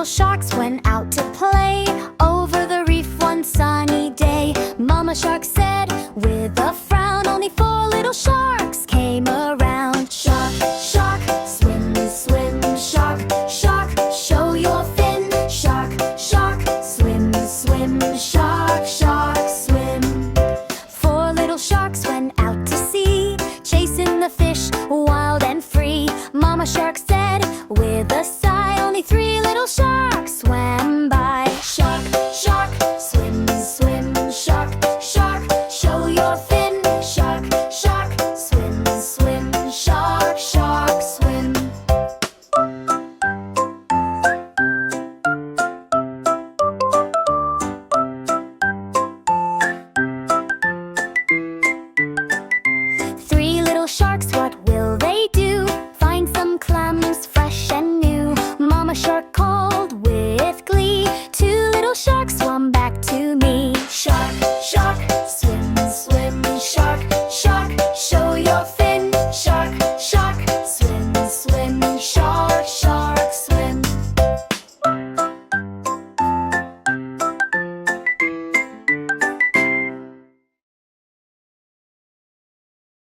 little sharks went out to play over the reef one sunny day. Mama Shark said with a frown, only 4 little sharks came around. Shark, shark, swim, swim, shark, shark, show your fin. Shark, shark, swim, swim, shark, shark, swim. 4 little sharks went out to sea, chasing the fish wild and free. Mama Shark said with a sigh, only 3 little sharks swam by. Shark, shark, swim, swim, shark, shark, show your fin. Shark, shark, swim, swim, shark, shark, swim. Three little sharks watched